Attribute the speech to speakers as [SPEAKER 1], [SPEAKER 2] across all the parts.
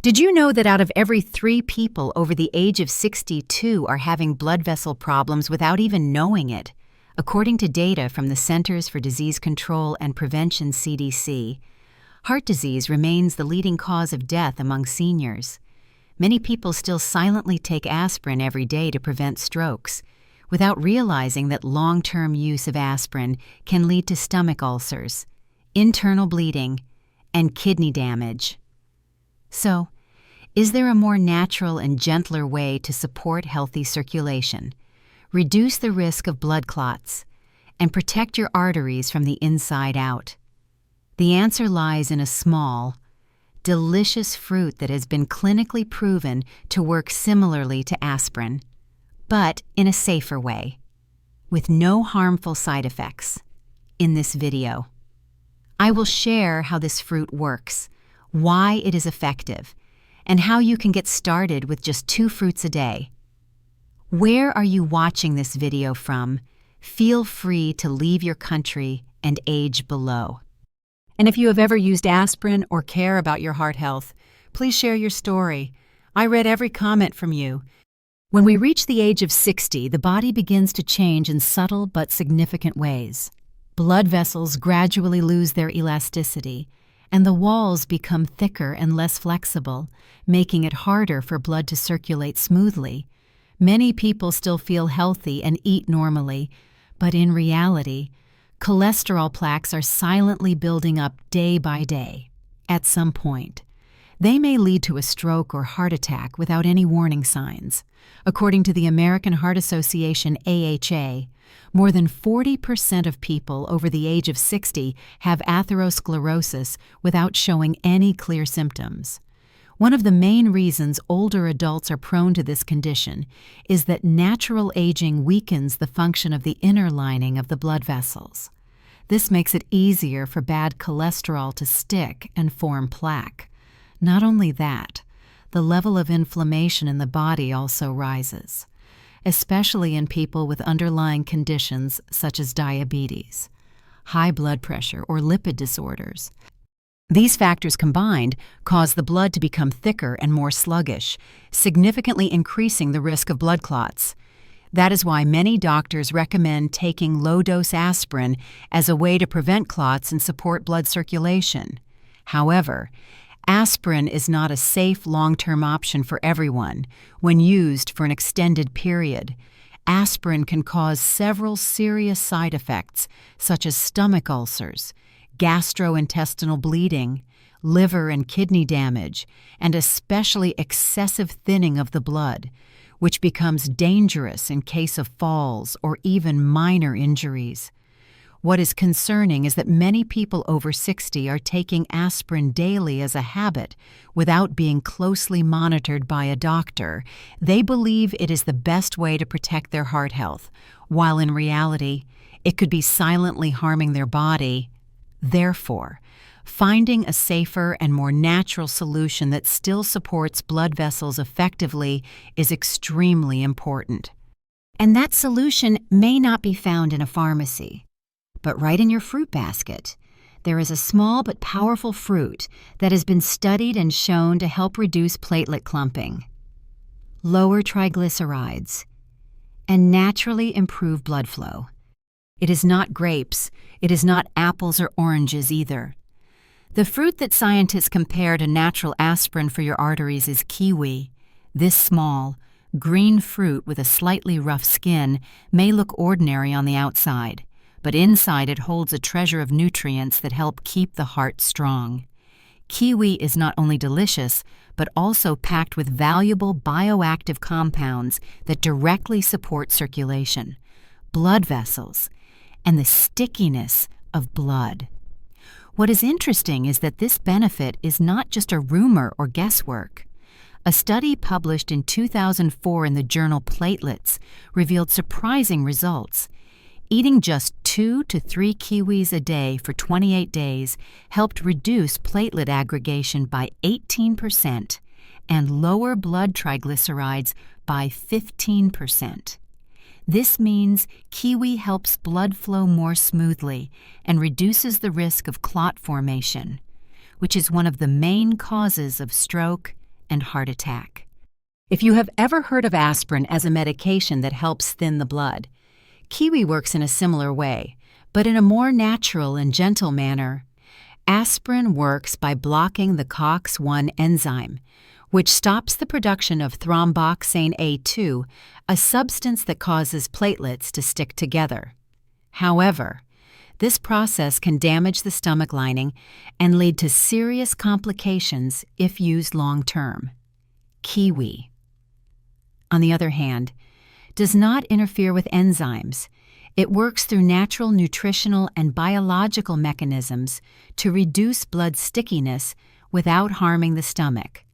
[SPEAKER 1] Did you know that out of every 3 people over the age of 62 are having blood vessel problems without even knowing it? According to data from the Centers for Disease Control and Prevention (CDC), heart disease remains the leading cause of death among seniors. Many people still silently take aspirin every day to prevent strokes, without realizing that long-term use of aspirin can lead to stomach ulcers, internal bleeding, and kidney damage. So, is there a more natural and gentler way to support healthy circulation, reduce the risk of blood clots, and protect your arteries from the inside out? The answer lies in a small, delicious fruit that has been clinically proven to work similarly to aspirin, but in a safer way, with no harmful side effects. In this video, I will share how this fruit works, why it is effective, and how you can get started with just 2 fruits a day. Where are you watching this video from? Feel free to leave your country and age below. And if you have ever used aspirin or care about your heart health, please share your story. I read every comment from you. When we reach the age of 60, the body begins to change in subtle but significant ways. Blood vessels gradually lose their elasticity, and the walls become thicker and less flexible, making it harder for blood to circulate smoothly. Many people still feel healthy and eat normally, but in reality, cholesterol plaques are silently building up day by day. At some point, they may lead to a stroke or heart attack without any warning signs. According to the American Heart Association (AHA), more than 40% of people over the age of 60 have atherosclerosis without showing any clear symptoms. One of the main reasons older adults are prone to this condition is that natural aging weakens the function of the inner lining of the blood vessels. This makes it easier for bad cholesterol to stick and form plaque. Not only that, the level of inflammation in the body also rises, especially in people with underlying conditions such as diabetes, high blood pressure, or lipid disorders. These factors combined cause the blood to become thicker and more sluggish, significantly increasing the risk of blood clots. That is why many doctors recommend taking low-dose aspirin as a way to prevent clots and support blood circulation. However, aspirin is not a safe long-term option for everyone when used for an extended period. Aspirin can cause several serious side effects, such as stomach ulcers, gastrointestinal bleeding, liver and kidney damage, and especially excessive thinning of the blood, which becomes dangerous in case of falls or even minor injuries. What is concerning is that many people over 60 are taking aspirin daily as a habit without being closely monitored by a doctor. They believe it is the best way to protect their heart health, while in reality, it could be silently harming their body. Therefore, finding a safer and more natural solution that still supports blood vessels effectively is extremely important. And that solution may not be found in a pharmacy, but right in your fruit basket. There is a small but powerful fruit that has been studied and shown to help reduce platelet clumping, lower triglycerides, and naturally improve blood flow. It is not grapes, it is not apples or oranges either. The fruit that scientists compare to natural aspirin for your arteries is kiwi. This small, green fruit with a slightly rough skin may look ordinary on the outside, but inside it holds a treasure of nutrients that help keep the heart strong. Kiwi is not only delicious, but also packed with valuable bioactive compounds that directly support circulation, blood vessels, and the stickiness of blood. What is interesting is that this benefit is not just a rumor or guesswork. A study published in 2004 in the journal Platelets revealed surprising results. Eating just 2 to 3 kiwis a day for 28 days helped reduce platelet aggregation by 18% and lower blood triglycerides by 15%. This means kiwi helps blood flow more smoothly and reduces the risk of clot formation, which is one of the main causes of stroke and heart attack. If you have ever heard of aspirin as a medication that helps thin the blood, kiwi works in a similar way, but in a more natural and gentle manner. Aspirin works by blocking the COX-1 enzyme, which stops the production of thromboxane A2, a substance that causes platelets to stick together. However, this process can damage the stomach lining and lead to serious complications if used long-term. Kiwi, on the other hand, does not interfere with enzymes. It works through natural nutritional and biological mechanisms to reduce blood stickiness without harming the stomach,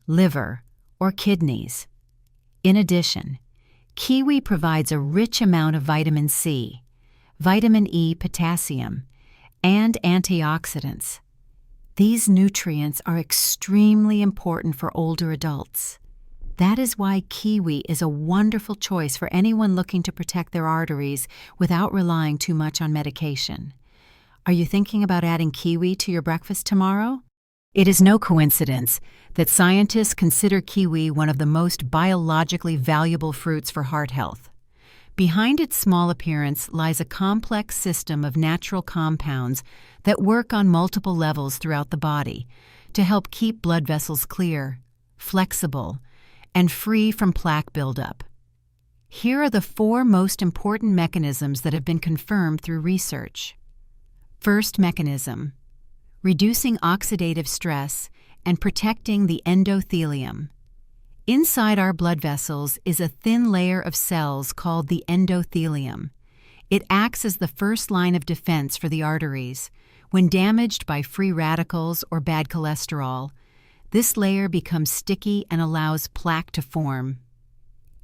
[SPEAKER 1] liver, or kidneys. In addition, kiwi provides a rich amount of vitamin C, vitamin E, potassium, and antioxidants. These nutrients are extremely important for older adults. That is why kiwi is a wonderful choice for anyone looking to protect their arteries without relying too much on medication. Are you thinking about adding kiwi to your breakfast tomorrow? It is no coincidence that scientists consider kiwi one of the most biologically valuable fruits for heart health. Behind its small appearance lies a complex system of natural compounds that work on multiple levels throughout the body to help keep blood vessels clear, flexible, and free from plaque buildup. Here are the 4 most important mechanisms that have been confirmed through research. First mechanism: reducing oxidative stress and protecting the endothelium. Inside our blood vessels is a thin layer of cells called the endothelium. It acts as the first line of defense for the arteries. When damaged by free radicals or bad cholesterol, this layer becomes sticky and allows plaque to form.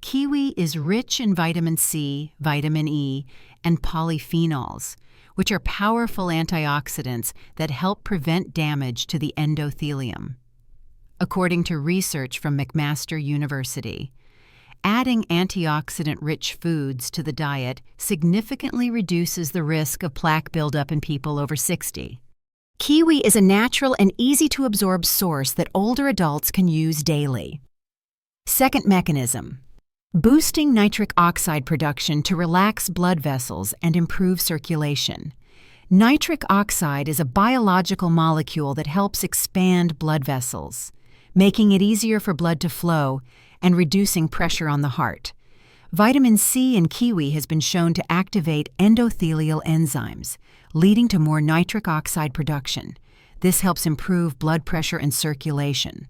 [SPEAKER 1] Kiwi is rich in vitamin C, vitamin E, and polyphenols, which are powerful antioxidants that help prevent damage to the endothelium. According to research from McMaster University, adding antioxidant-rich foods to the diet significantly reduces the risk of plaque buildup in people over 60. Kiwi is a natural and easy-to-absorb source that older adults can use daily. Second mechanism: boosting nitric oxide production to relax blood vessels and improve circulation. Nitric oxide is a biological molecule that helps expand blood vessels, making it easier for blood to flow and reducing pressure on the heart. Vitamin C in kiwi has been shown to activate endothelial enzymes, leading to more nitric oxide production. This helps improve blood pressure and circulation.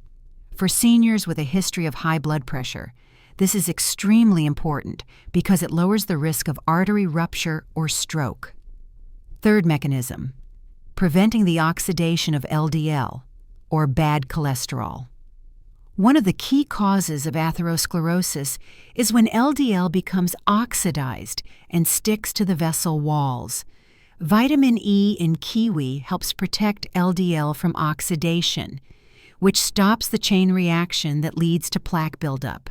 [SPEAKER 1] For seniors with a history of high blood pressure, this is extremely important because it lowers the risk of artery rupture or stroke. Third mechanism: preventing the oxidation of LDL, or bad cholesterol. One of the key causes of atherosclerosis is when LDL becomes oxidized and sticks to the vessel walls. Vitamin E in kiwi helps protect LDL from oxidation, which stops the chain reaction that leads to plaque buildup.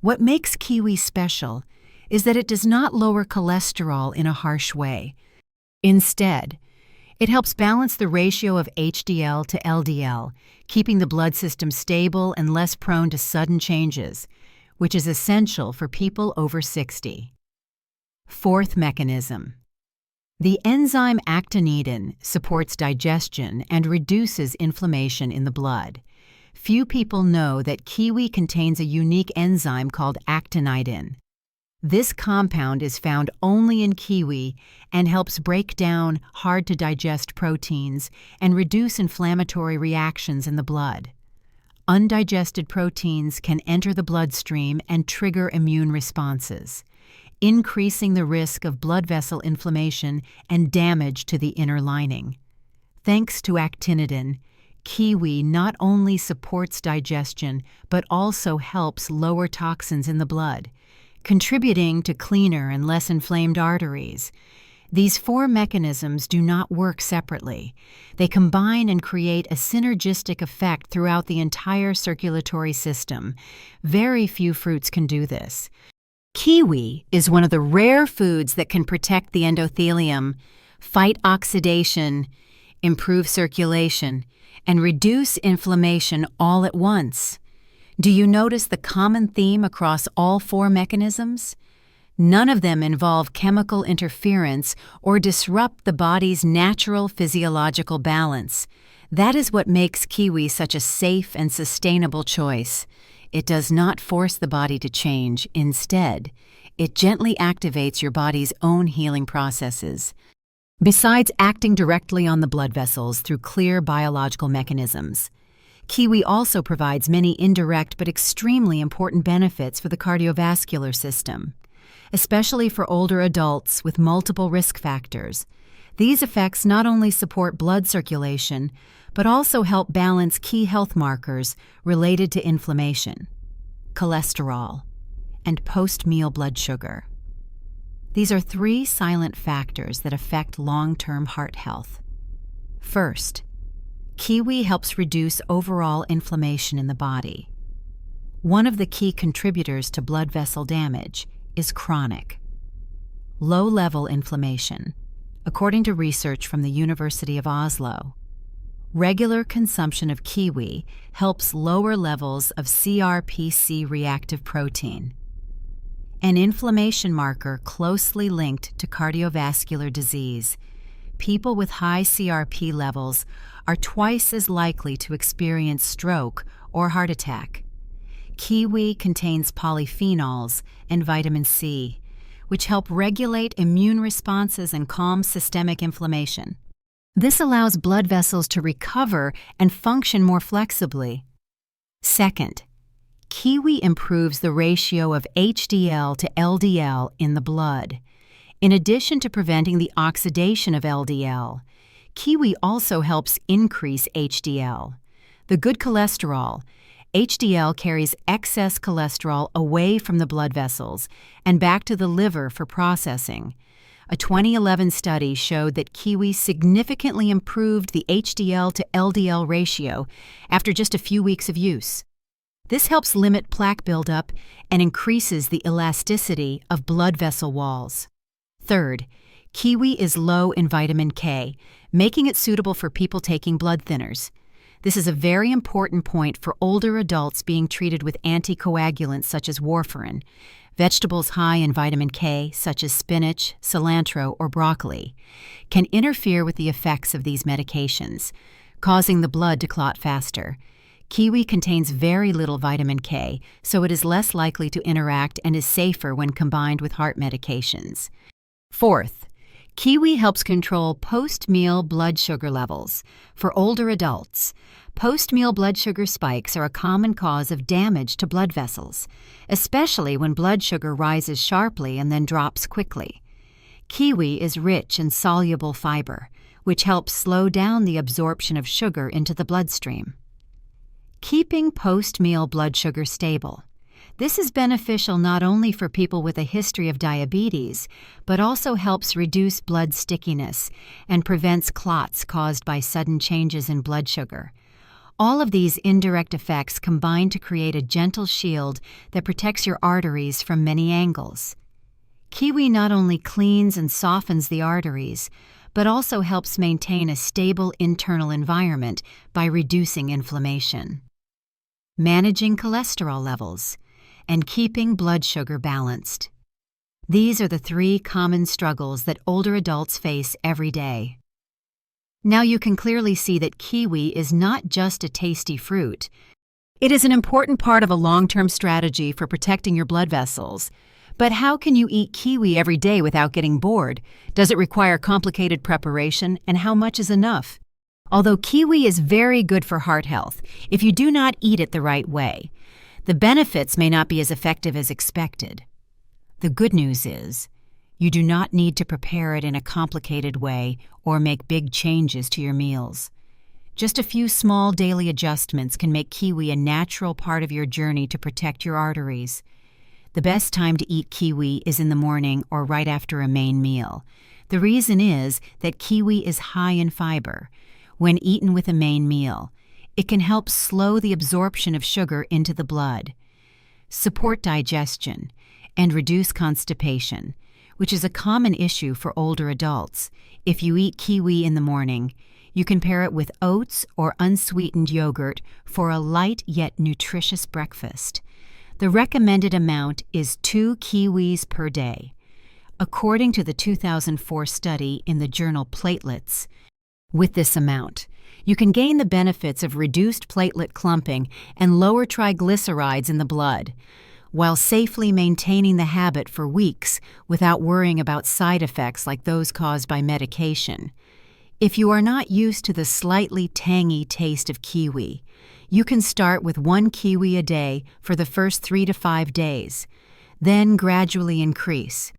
[SPEAKER 1] What makes kiwi special is that it does not lower cholesterol in a harsh way. Instead, it helps balance the ratio of HDL to LDL, keeping the blood system stable and less prone to sudden changes, which is essential for people over 60. Fourth mechanism: the enzyme actinidin supports digestion and reduces inflammation in the blood. Few people know that kiwi contains a unique enzyme called actinidin. This compound is found only in kiwi and helps break down hard-to-digest proteins and reduce inflammatory reactions in the blood. Undigested proteins can enter the bloodstream and trigger immune responses, increasing the risk of blood vessel inflammation and damage to the inner lining. Thanks to actinidin, kiwi not only supports digestion but also helps lower toxins in the blood, contributing to cleaner and less inflamed arteries. These 4 mechanisms do not work separately. They combine and create a synergistic effect throughout the entire circulatory system. Very few fruits can do this. Kiwi is one of the rare foods that can protect the endothelium, fight oxidation, improve circulation, and reduce inflammation all at once. Do you notice the common theme across all four mechanisms? None of them involve chemical interference or disrupt the body's natural physiological balance. That is what makes kiwi such a safe and sustainable choice. It does not force the body to change. Instead, it gently activates your body's own healing processes. Besides acting directly on the blood vessels through clear biological mechanisms, kiwi also provides many indirect but extremely important benefits for the cardiovascular system, especially for older adults with multiple risk factors. These effects not only support blood circulation, but also help balance key health markers related to inflammation, cholesterol, and post-meal blood sugar. These are three silent factors that affect long-term heart health. First, kiwi helps reduce overall inflammation in the body. One of the key contributors to blood vessel damage is chronic, low-level inflammation. According to research from the University of Oslo, regular consumption of kiwi helps lower levels of CRPC reactive protein, an inflammation marker closely linked to cardiovascular disease. People with high CRP levels are twice as likely to experience stroke or heart attack. Kiwi contains polyphenols and vitamin C, which help regulate immune responses and calm systemic inflammation. This allows blood vessels to recover and function more flexibly. Second, kiwi improves the ratio of HDL to LDL in the blood. In addition to preventing the oxidation of LDL, kiwi also helps increase HDL, the good cholesterol. HDL carries excess cholesterol away from the blood vessels and back to the liver for processing. A 2011 study showed that kiwi significantly improved the HDL to LDL ratio after just a few weeks of use. This helps limit plaque buildup and increases the elasticity of blood vessel walls. Third, kiwi is low in vitamin K, making it suitable for people taking blood thinners. This is a very important point for older adults being treated with anticoagulants such as warfarin. Vegetables high in vitamin K, such as spinach, cilantro, or broccoli, can interfere with the effects of these medications, causing the blood to clot faster. Kiwi contains very little vitamin K, so it is less likely to interact and is safer when combined with heart medications. Fourth, kiwi helps control post-meal blood sugar levels. For older adults, post-meal blood sugar spikes are a common cause of damage to blood vessels, especially when blood sugar rises sharply and then drops quickly. Kiwi is rich in soluble fiber, which helps slow down the absorption of sugar into the bloodstream, keeping post-meal blood sugar stable. This is beneficial not only for people with a history of diabetes, but also helps reduce blood stickiness and prevents clots caused by sudden changes in blood sugar. All of these indirect effects combine to create a gentle shield that protects your arteries from many angles. Kiwi not only cleans and softens the arteries, but also helps maintain a stable internal environment by reducing inflammation, managing cholesterol levels, and keeping blood sugar balanced. These are the three common struggles that older adults face every day. Now you can clearly see that kiwi is not just a tasty fruit. It is an important part of a long-term strategy for protecting your blood vessels. But how can you eat kiwi every day without getting bored? Does it require complicated preparation, and how much is enough? Although kiwi is very good for heart health, if you do not eat it the right way, the benefits may not be as effective as expected. The good news is, you do not need to prepare it in a complicated way or make big changes to your meals. Just a few small daily adjustments can make kiwi a natural part of your journey to protect your arteries. The best time to eat kiwi is in the morning or right after a main meal. The reason is that kiwi is high in fiber. When eaten with a main meal, it can help slow the absorption of sugar into the blood, support digestion, and reduce constipation, which is a common issue for older adults. If you eat kiwi in the morning, You can pair it with oats or unsweetened yogurt for a light yet nutritious breakfast. The recommended amount is 2 kiwis per day. According to the 2004 study in the journal Platelets, with this amount, you can gain the benefits of reduced platelet clumping and lower triglycerides in the blood, while safely maintaining the habit for weeks without worrying about side effects like those caused by medication. If you are not used to the slightly tangy taste of kiwi, you can start with 1 kiwi a day for the first 3 to 5 days, then gradually increase.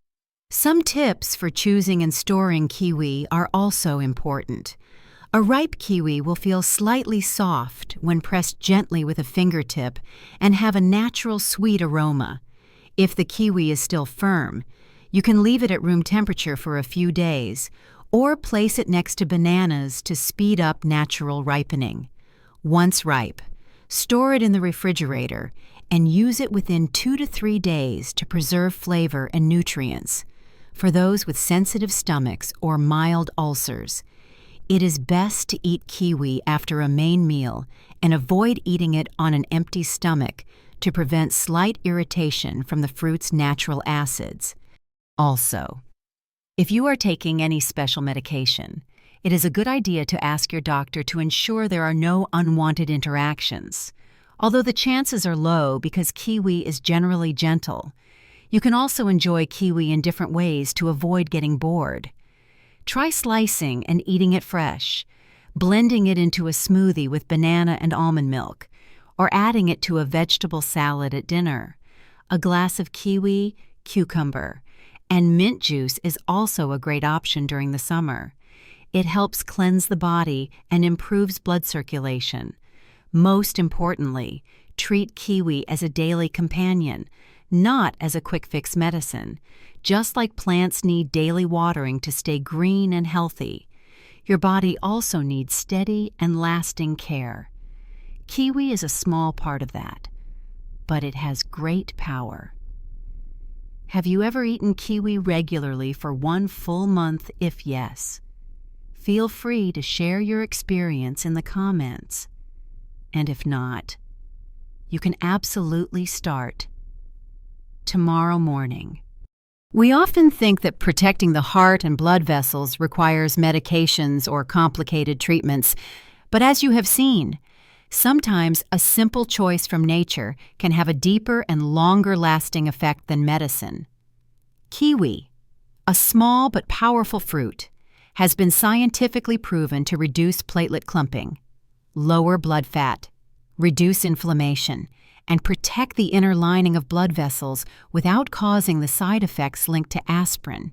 [SPEAKER 1] Some tips for choosing and storing kiwi are also important. A ripe kiwi will feel slightly soft when pressed gently with a fingertip and have a natural sweet aroma. If the kiwi is still firm, you can leave it at room temperature for a few days or place it next to bananas to speed up natural ripening. Once ripe, store it in the refrigerator and use it within 2 to 3 days to preserve flavor and nutrients. For those with sensitive stomachs or mild ulcers, it is best to eat kiwi after a main meal and avoid eating it on an empty stomach to prevent slight irritation from the fruit's natural acids. Also, if you are taking any special medication, it is a good idea to ask your doctor to ensure there are no unwanted interactions. Although the chances are low because kiwi is generally gentle, you can also enjoy kiwi in different ways to avoid getting bored. Try slicing and eating it fresh, blending it into a smoothie with banana and almond milk, or adding it to a vegetable salad at dinner. A glass of kiwi, cucumber, and mint juice is also a great option during the summer. It helps cleanse the body and improves blood circulation. Most importantly, treat kiwi as a daily companion, not as a quick-fix medicine. Just like plants need daily watering to stay green and healthy, your body also needs steady and lasting care. Kiwi is a small part of that, but it has great power. Have you ever eaten kiwi regularly for 1 full month? If yes, feel free to share your experience in the comments. And if not, you can absolutely start tomorrow morning. We often think that protecting the heart and blood vessels requires medications or complicated treatments, but as you have seen, sometimes a simple choice from nature can have a deeper and longer-lasting effect than medicine. Kiwi, a small but powerful fruit, has been scientifically proven to reduce platelet clumping, lower blood fat, reduce inflammation, and protect the inner lining of blood vessels without causing the side effects linked to aspirin.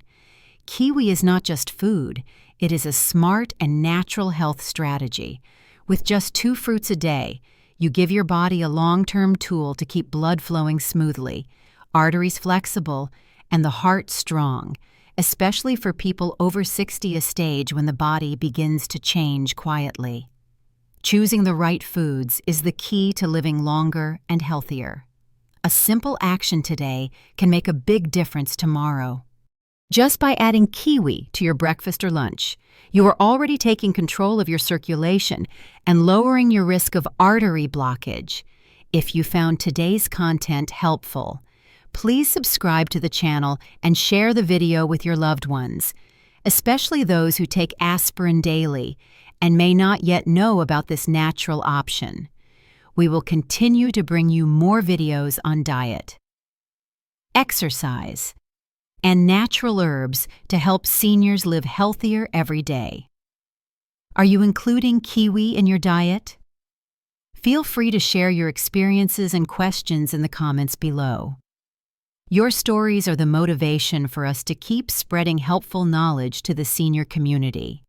[SPEAKER 1] Kiwi is not just food, it is a smart and natural health strategy. With just 2 fruits a day, you give your body a long-term tool to keep blood flowing smoothly, arteries flexible, and the heart strong, especially for people over 60, a stage when the body begins to change quietly. Choosing the right foods is the key to living longer and healthier. A simple action today can make a big difference tomorrow. Just by adding kiwi to your breakfast or lunch, you are already taking control of your circulation and lowering your risk of artery blockage. If you found today's content helpful, please subscribe to the channel and share the video with your loved ones, especially those who take aspirin daily and may not yet know about this natural option. We will continue to bring you more videos on diet, exercise, and natural herbs to help seniors live healthier every day. Are you including kiwi in your diet? Feel free to share your experiences and questions in the comments below. Your stories are the motivation for us to keep spreading helpful knowledge to the senior community.